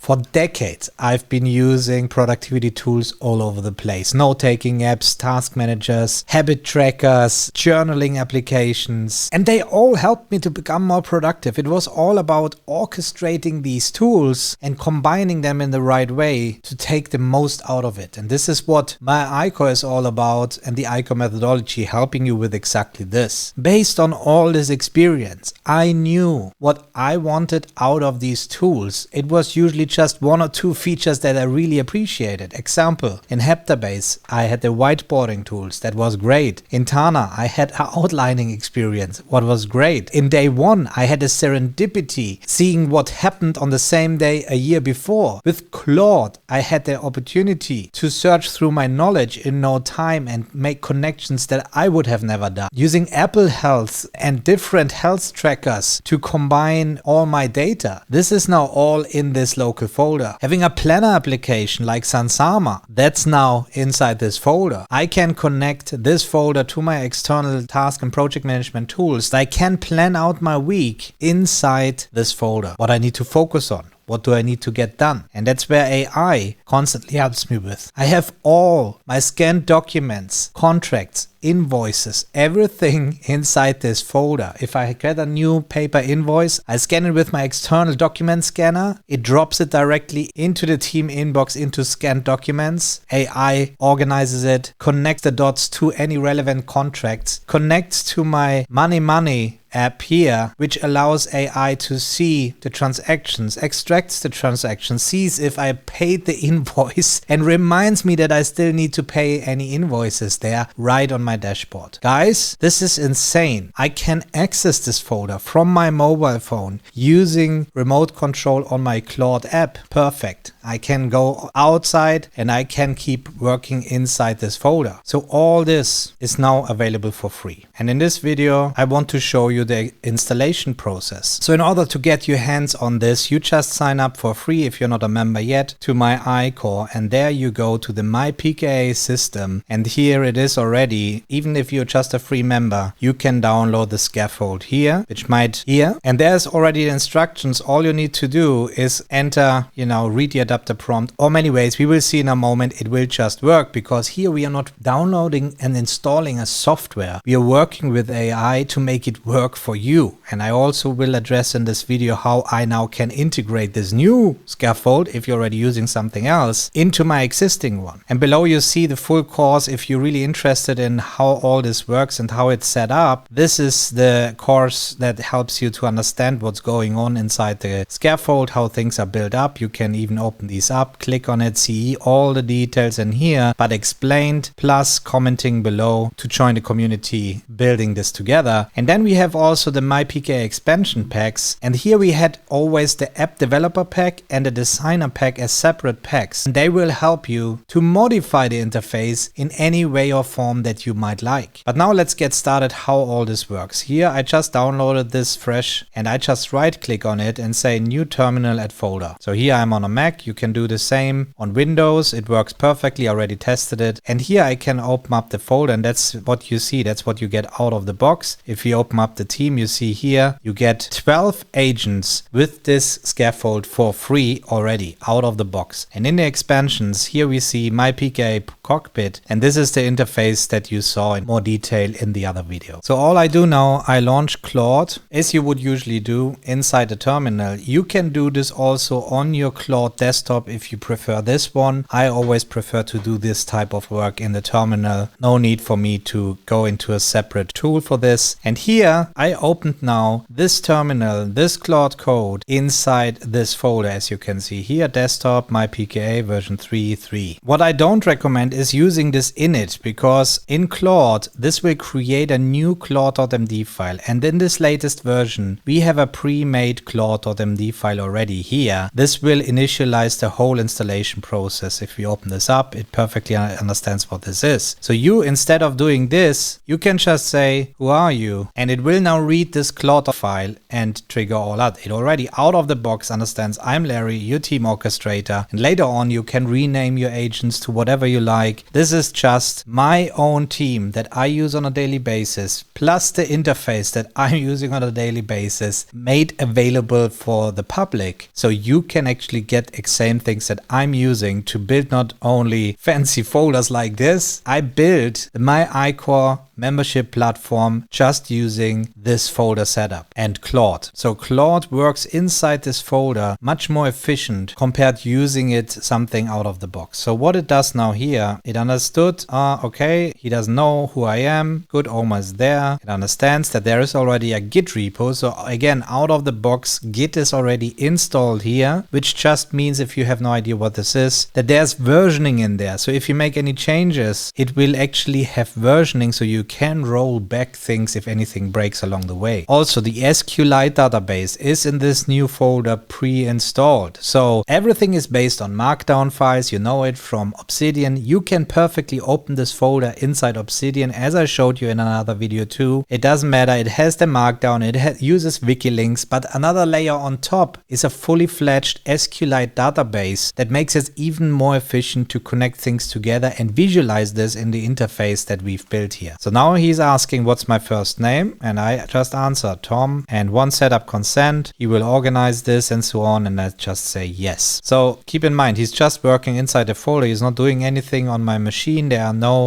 For decades, I've been using productivity tools all over the place. Note-taking apps, task managers, habit trackers, journaling applications, and they all helped me to become more productive. It was all about orchestrating these tools and combining them in the right way to take the most out of it. And this is what myICOR is all about, and the ICOR methodology helping you with exactly this. Based on all this experience, I knew what I wanted out of these tools. It was usually just one or two features that I really appreciated. Example, in Heptabase, I had the whiteboarding tools. That was great. In Tana, I had an outlining experience. What was great. In day one, I had a serendipity, seeing what happened on the same day a year before. With Claude, I had the opportunity to search through my knowledge in no time and make connections that I would have never done. Using Apple Health and different health trackers to combine all my data. This is now all in this local folder. Having a planner application like Sansama, that's now inside this folder. I can connect this folder to my external task and project management tools. I can plan out my week inside this folder. What I need to focus on. What do I need to get done? And that's where AI constantly helps me with. I have all my scanned documents, contracts, invoices, everything inside this folder. If I get a new paper invoice, I scan it with my external document scanner. It drops it directly into the team inbox into scanned documents. AI organizes it, connects the dots to any relevant contracts, connects to my Money app here, which allows AI to see the transactions, extracts the transactions, sees if I paid the invoice, and reminds me that I still need to pay any invoices there right on my dashboard. Guys, this is insane. I can access this folder from my mobile phone using remote control on my Claude app. Perfect. I can go outside and I can keep working inside this folder. So all this is now available for free. And in this video, I want to show you the installation process. So in order to get your hands on this, you just sign up for free if you're not a member yet to myICOR, and there you go to the myPKA system, and here it is already. Even if you're just a free member, you can download the scaffold here, which might here, and there's already the instructions. All you need to do is enter, read the adapter prompt, or many ways. We will see in a moment. It will just work because here we are not downloading and installing a software. We are working with AI to make it work for you. And I also will address in this video how I now can integrate this new scaffold, if you're already using something else, into my existing one. And below you see the full course if you're really interested in how all this works and how it's set up. This is the course that helps you to understand what's going on inside the scaffold, how things are built up. You can even open these up, click on it, see all the details in here, but explained, plus commenting below to join the community building this together. And then we have also the myPKA expansion packs, and here we had always the app developer pack and the designer pack as separate packs, and they will help you to modify the interface in any way or form that you might like. But now let's get started how all this works. Here I just downloaded this fresh, and I just right click on it and say new terminal add folder. So here I'm on a Mac. You can do the same on Windows. It works perfectly. I already tested it, and here I can open up the folder, and that's what you see. That's what you get out of the box. If you open up the team, you see here you get 12 agents with this scaffold for free already out of the box. And in the expansions, here we see myPKA Cockpit, and this is the interface that you saw in more detail in the other video. So all I do now, I launch Claude as you would usually do inside the terminal. You can do this also on your Claude desktop if you prefer this one. I always prefer to do this type of work in the terminal. No need for me to go into a separate tool for this. And here I opened now this terminal, this Claude code inside this folder, as you can see here, desktop myPKA version 3.3. What I don't recommend is using this init, because in Claude this will create a new claude.md file, and in this latest version we have a pre-made claude.md file already here. This will initialize the whole installation process. If we open this up, it perfectly understands what this is. So you, instead of doing this, you can just say, who are you? And it will now read this Claude file and trigger all that. It already out of the box understands I'm Larry, your team orchestrator, and later on you can rename your agents to whatever you like. like this is just my own team that I use on a daily basis, plus the interface that I'm using on a daily basis, made available for the public. So you can actually get the same things that I'm using to build not only fancy folders like this. I built the myICOR membership platform just using this folder setup and Claude. So Claude works inside this folder much more efficient compared to using it something out of the box. So what it does now here, it understood, okay, he doesn't know who I am. Good, Oma is there. It understands that there is already a Git repo. So again, out of the box, Git is already installed here, which just means, if you have no idea what this is, that there's versioning in there. So if you make any changes, it will actually have versioning, so you can roll back things if anything breaks along the way. Also, the SQLite database is in this new folder pre-installed. So everything is based on Markdown files. You know it from Obsidian. You can perfectly open this folder inside Obsidian, as I showed you in another video too. It doesn't matter. It has the Markdown. It uses wiki links, but another layer on top is a fully fledged SQLite database that makes it even more efficient to connect things together and visualize this in the interface that we've built here. So now he's asking what's my first name, and I just answer Tom, and once setup consent, he will organize this and so on, and I just say yes. So keep in mind, he's just working inside the folder. He's not doing anything on my machine.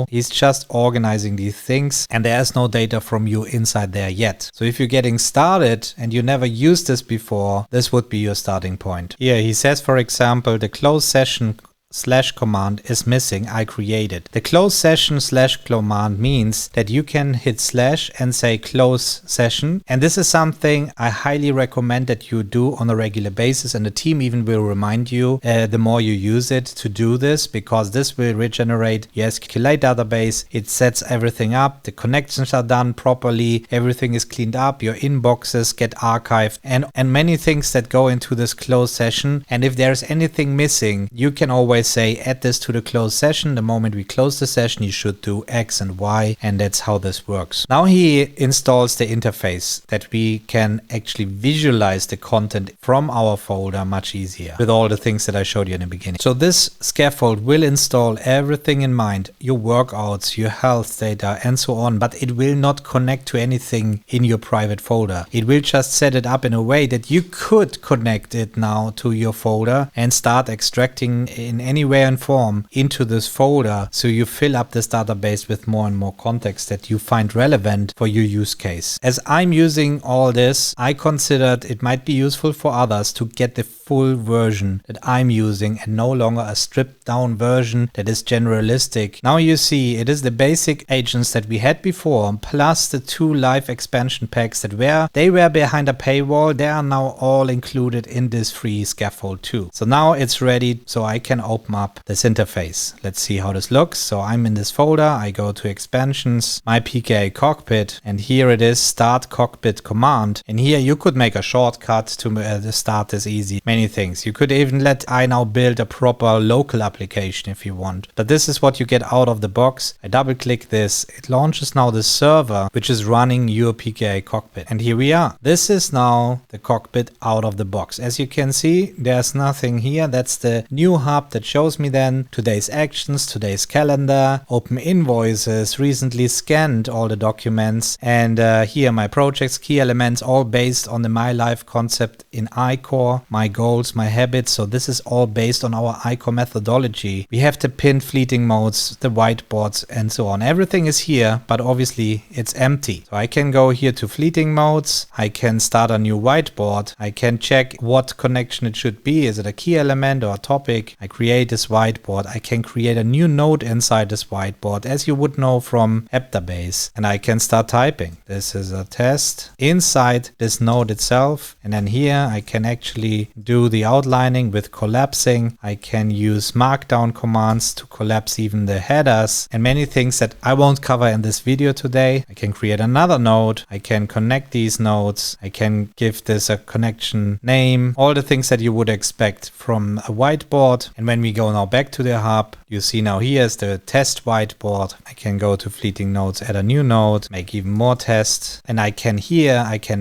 He's just organizing these things, and there is no data from you inside there yet. So if you're getting started and you never used this before, this would be your starting point. Here he says, for example, the close session / command is missing. I created. The close session / command means that you can hit / and say close session. And this is something I highly recommend that you do on a regular basis. And the team even will remind you the more you use it to do this, because this will regenerate your SQLite database. It sets everything up. The connections are done properly. Everything is cleaned up. Your inboxes get archived and many things that go into this close session. And if there's anything missing, you can always say add this to the closed session. The moment we close the session, you should do X and Y, and that's how this works. Now he installs the interface that we can actually visualize the content from our folder much easier with all the things that I showed you in the beginning. So this scaffold will install everything in mind, your workouts, your health data, and so on, but it will not connect to anything in your private folder. It will just set it up in a way that you could connect it now to your folder and start extracting in any way and form into this folder, so you fill up this database with more and more context that you find relevant for your use case. As I'm using all this, I considered it might be useful for others to get the full version that I'm using and no longer a stripped down version that is generalistic. Now you see it is the basic agents that we had before, plus the 2 live expansion packs that were behind a paywall. They are now all included in this free scaffold too. So now it's ready, so I can open up this interface. Let's see how this looks. So I'm in this folder. I go to expansions, myPKA Cockpit, and here it is, start Cockpit command. And here you could make a shortcut to start this easy. Many things. You could even let I now build a proper local application if you want. But this is what you get out of the box. I double click this. It launches now the server which is running your PKA Cockpit. And here we are. This is now the cockpit out of the box. As you can see, there's nothing here. That's the new hub that shows me then today's actions, today's calendar, open invoices, recently scanned all the documents, and here my projects, key elements, all based on the My Life concept in ICOR, my goals, my habits. So this is all based on our ICOR methodology. We have the pinned fleeting modes, the whiteboards, and so on. Everything is here, but obviously it's empty. So I can go here to fleeting modes. I can start a new whiteboard. I can check what connection it should be. Is it a key element or a topic? I create this whiteboard. I can create a new node inside this whiteboard, as you would know from Database, and I can start typing. This is a test inside this node itself, and then here I can actually do the outlining with collapsing. I can use Markdown commands to collapse even the headers, and many things that I won't cover in this video today. I can create another node. I can connect these nodes. I can give this a connection name, all the things that you would expect from a whiteboard. And when we go now back to the hub, you see now here's the test whiteboard. I can go to fleeting nodes, add a new node, make even more tests. And I can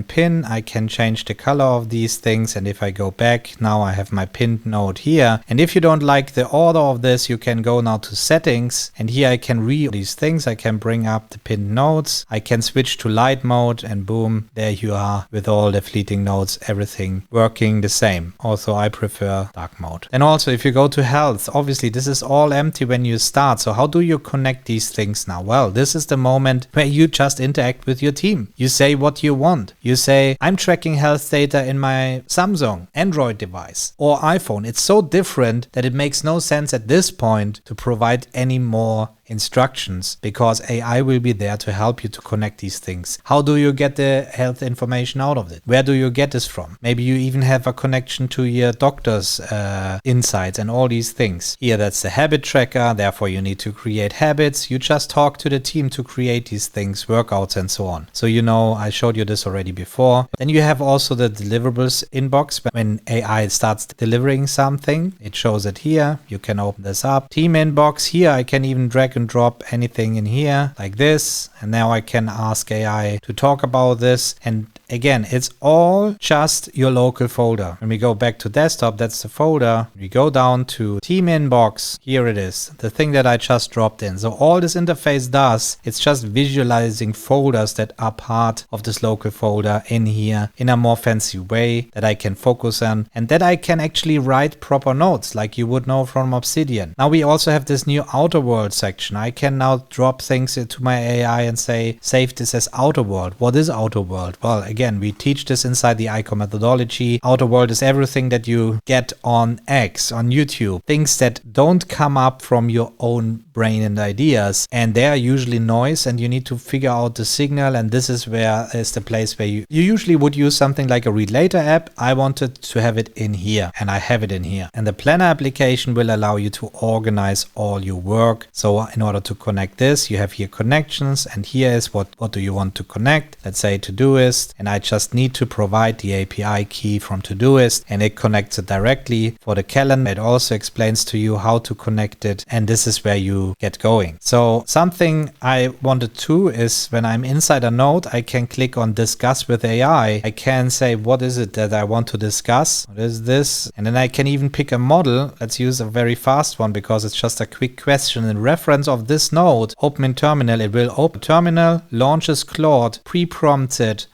pin, I can change the color of these things. And if I go back, now I have my pinned node here. And if you don't like the order of this, you can go now to settings. And here I can read these things. I can bring up the pinned nodes. I can switch to light mode and boom, there you are with all the fleeting nodes, everything working the same. Also, I prefer dark mode. And also if you go to health, obviously this is all empty when you start. So how do you connect these things now? Well, this is the moment where you just interact with your team. You say what you want. You say, I'm tracking health data in my Samsung Android device or iPhone. It's so different that it makes no sense at this point to provide any more instructions, because AI will be there to help you to connect these things. How do you get the health information out of it? Where do you get this from? Maybe you even have a connection to your doctor's insights and all these things. Here, that's the habit tracker. Therefore, you need to create habits. You just talk to the team to create these things, workouts and so on. So, you know, I showed you this already before. Then you have also the deliverables inbox. When AI starts delivering something, it shows it here. You can open this up. Team inbox. Here, I can even drag and drop anything in here like this, and now I can ask AI to talk about this. And again, it's all just your local folder. When we go back to desktop, that's the folder. We go down to team inbox. Here it is, the thing that I just dropped in. So all this interface does, it's just visualizing folders that are part of this local folder in here in a more fancy way that I can focus on and that I can actually write proper notes like you would know from Obsidian. Now we also have this new outer world section. I can now drop things into my AI and say, save this as outer world. What is outer world? Well, again, we teach this inside the ICOR methodology. Outer world is everything that you get on X, on YouTube, things that don't come up from your own brain and ideas, and they are usually noise, and you need to figure out the signal. And this is where is the place where you usually would use something like a read later app. I wanted to have it in here, and I have it in here. And the planner application will allow you to organize all your work. So in order to connect this, you have here connections, and here is what do you want to connect. Let's say Todoist, and I just need to provide the API key from Todoist, and it connects it directly. For the calendar, it also explains to you how to connect it, and this is where you get going. So something I wanted to is when I'm inside a node, I can click on discuss with AI. I can say, what is it that I want to discuss? What is this? And then I can even pick a model. Let's use a very fast one because it's just a quick question. In reference of this node, open in terminal, it will open terminal, launches Claude, pre-prompted,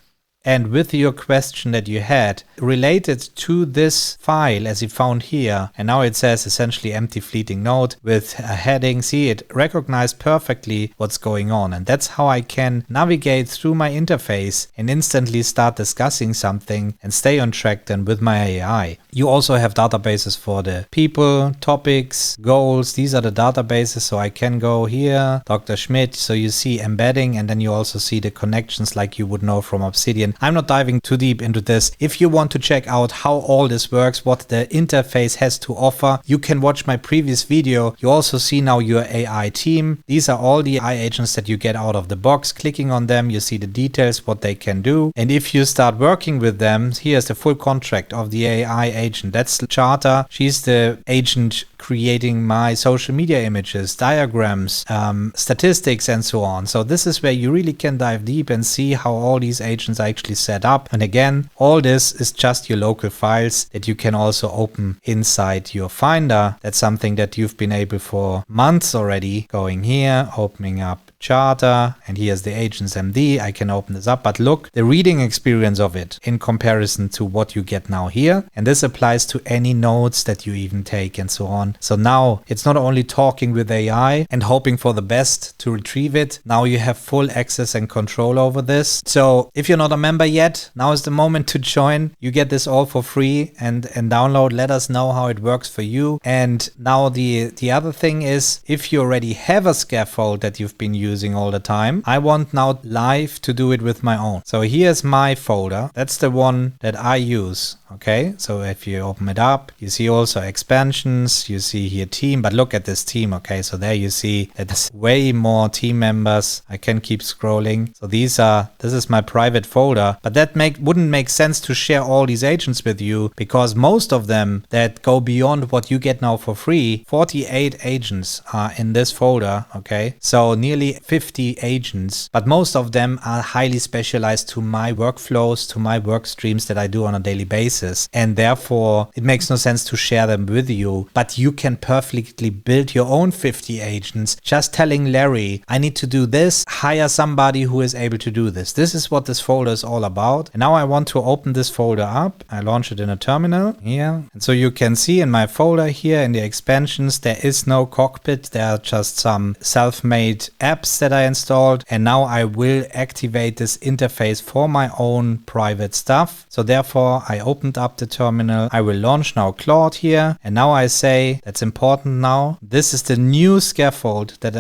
and with your question that you had related to this file as you found here, and now it says essentially empty fleeting node with a heading. See, it recognized perfectly what's going on, and that's how I can navigate through my interface and instantly start discussing something and stay on track then with my AI. You also have databases for the people, topics, goals. These are the databases, so I can go here, Dr. Schmidt, so you see embedding, and then you also see the connections like you would know from Obsidian. I'm not diving too deep into this. If you want to check out how all this works, what the interface has to offer, you can watch my previous video. You also see now your AI team. These are all the AI agents that you get out of the box. Clicking on them, you see the details, what they can do. And if you start working with them, here's the full contract of the AI agent. That's Charter. She's the agent creating my social media images, diagrams, statistics, and so on. So this is where you really can dive deep and see how all these agents are actually set up. And again, all this is just your local files that you can also open inside your Finder. That's something that you've been able for months already. Going here, opening up Charter, and here's the agents MD. I can open this up, but look, the reading experience of it in comparison to what you get now here. And this applies to any notes that you even take and so on. So now it's not only talking with AI and hoping for the best to retrieve it. Now you have full access and control over this. So if you're not a member yet, now is the moment to join. You get this all for free and download. Let us know how it works for you. And now the other thing is, if you already have a scaffold that you've been using all the time, I want now live to do it with my own. So here's my folder. That's the one that I use. Okay, so if you open it up, you see also expansions, you see here team, but look at this team. Okay, so there you see that there's way more team members. I can keep scrolling. So this is my private folder, but that wouldn't make sense to share all these agents with you, because most of them that go beyond what you get now for free, 48 agents are in this folder. Okay, so nearly 50 agents, but most of them are highly specialized to my workflows, to my work streams that I do on a daily basis. And therefore it makes no sense to share them with you, but you can perfectly build your own 50 agents, just telling Larry, I need to do this, hire somebody who is able to do this. This is what this folder is all about. And now I want to open this folder up. I launch it in a terminal here. And so you can see in my folder here in the expansions, there is no Cockpit. There are just some self-made apps that I installed. And now I will activate this interface for my own private stuff. So therefore I opened up the terminal. I will launch now Claude here. And now I say, that's important now. This is the new scaffold that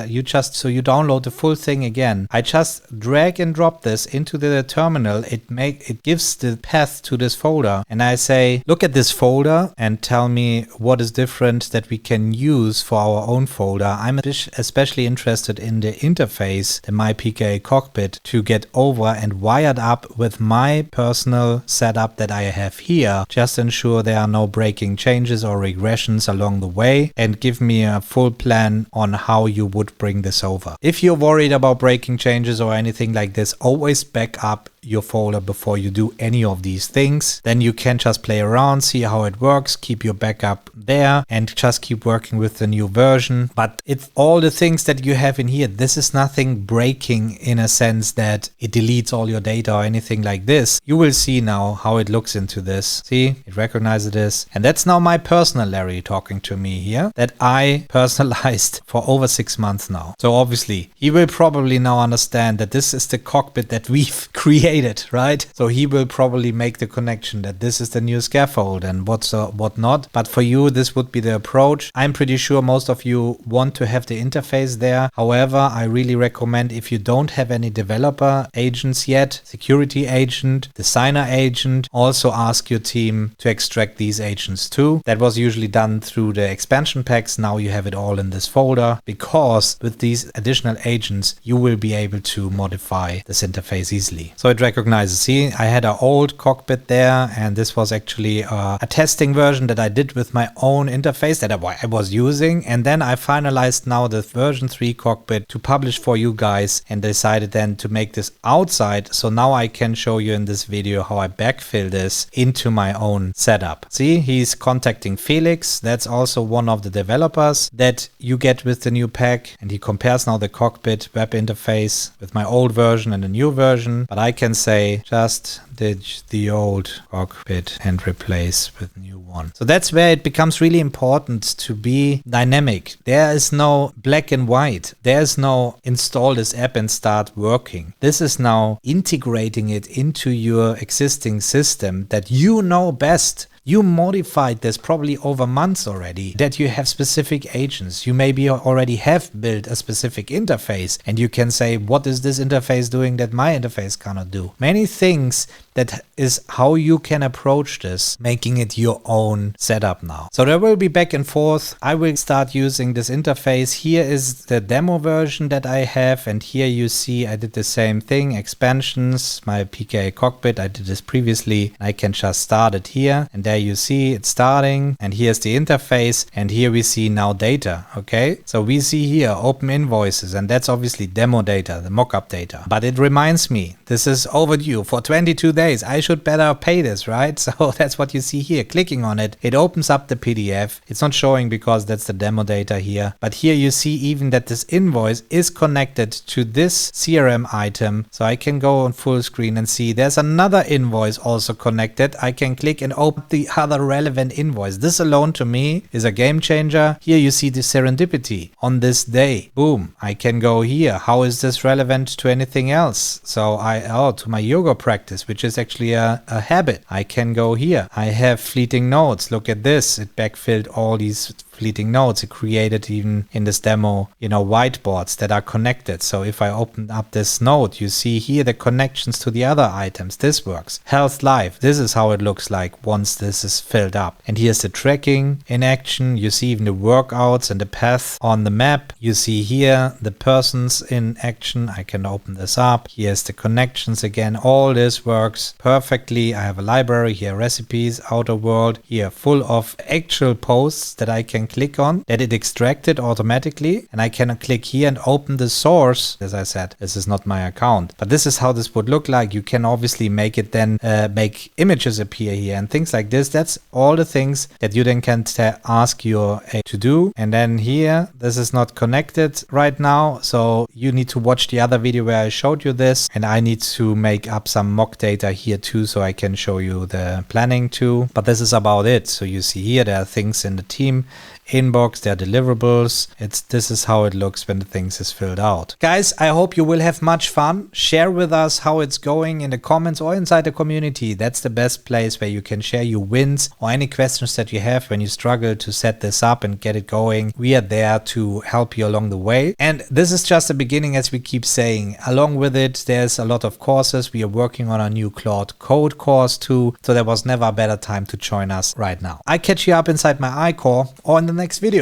so you download the full thing again. I just drag and drop this into the terminal. It gives the path to this folder. And I say, look at this folder and tell me what is different that we can use for our own folder. I'm especially interested in the interface, the myPKA cockpit, to get over and wired up with my personal setup that I have here. Just ensure there are no breaking changes or regressions along the way, and give me a full plan on how you would bring this over. If you're worried about breaking changes or anything like this, always back up your folder before you do any of these things. Then you can just play around, see how it works, keep your backup there, and just keep working with the new version. But it's all the things that you have in here. This is nothing breaking in a sense that it deletes all your data or anything like this. You will see now how it looks into this. See, it recognizes this. And that's now my personal Larry talking to me here that I personalized for over 6 months now. So obviously he will probably now understand that this is the cockpit that we've created, right? So he will probably make the connection that this is the new scaffold and what not. But for you, this would be the approach. I'm pretty sure most of you want to have the interface there. However, I really recommend, if you don't have any developer agents yet, security agent, designer agent, also ask your team to extract these agents too. That was usually done through the expansion packs. Now you have it all in this folder, because with these additional agents, you will be able to modify this interface easily. So it recognizes, see, I had an old cockpit there, and this was actually a testing version that I did with my own interface that I was using. And then I finalized now the version 3 cockpit to publish for you guys, and decided then to make this outside. So now I can show you in this video how I backfill this into my own setup. See, he's contacting Felix. That's also one of the developers that you get with the new pack. And he compares now the cockpit web interface with my old version and the new version. But I can say just ditch the old cockpit and replace with new one. So that's where it becomes really important to be dynamic. There is no black and white. There's no install this app and start working. This is now integrating it into your existing system that you know best. You modified this probably over months already, that you have specific agents. You maybe already have built a specific interface, and you can say, what is this interface doing that my interface cannot do? Many things. That is how you can approach this, making it your own setup now. So there will be back and forth. I will start using this interface. Here is the demo version that I have. And here you see I did the same thing. Expansions, myPKA cockpit. I did this previously. I can just start it here. And there you see it's starting. And here's the interface. And here we see now data. Okay. So we see here open invoices. And that's obviously demo data, the mockup data. But it reminds me, this is overdue for 22 days. I should better pay this, right? So that's what you see here. Clicking on it, it opens up the PDF. It's not showing because that's the demo data here. But here you see even that this invoice is connected to this CRM item. So I can go on full screen and see there's another invoice also connected. I can click and open the other relevant invoice. This alone to me is a game changer. Here you see the serendipity on this day. Boom. I can go here. How is this relevant to anything else? So to my yoga practice, which is actually a habit. I can go here. I have fleeting notes. Look at this. It backfilled all these fleeting notes. It created even in this demo, whiteboards that are connected. So if I open up this node, you see here the connections to the other items. This works. Health life. This is how it looks like once this is filled up. And here's the tracking in action. You see even the workouts and the path on the map. You see here the persons in action. I can open this up. Here's the connections again. All this works perfectly. I have a library here, recipes, outer world, here full of actual posts that I can click on, that it extracted automatically. And I can click here and open the source. As I said, this is not my account, but this is how this would look like. You can obviously make it then make images appear here and things like this. That's all the things that you then can ask your AI to do. And then here, this is not connected right now. So you need to watch the other video where I showed you this, and I need to make up some mock data here too, so I can show you the planning too. But this is about it. So you see here, there are things in the team inbox, there are deliverables. This is how it looks when the things is filled out. Guys, I hope you will have much fun. Share with us how it's going in the comments or inside the community. That's the best place where you can share your wins or any questions that you have when you struggle to set this up and get it going. We are there to help you along the way. And this is just the beginning, as we keep saying. Along with it, there's a lot of courses. We are working on a new Claude code course too. So there was never a better time to join us right now. I catch you up inside my ICOR or in the next video.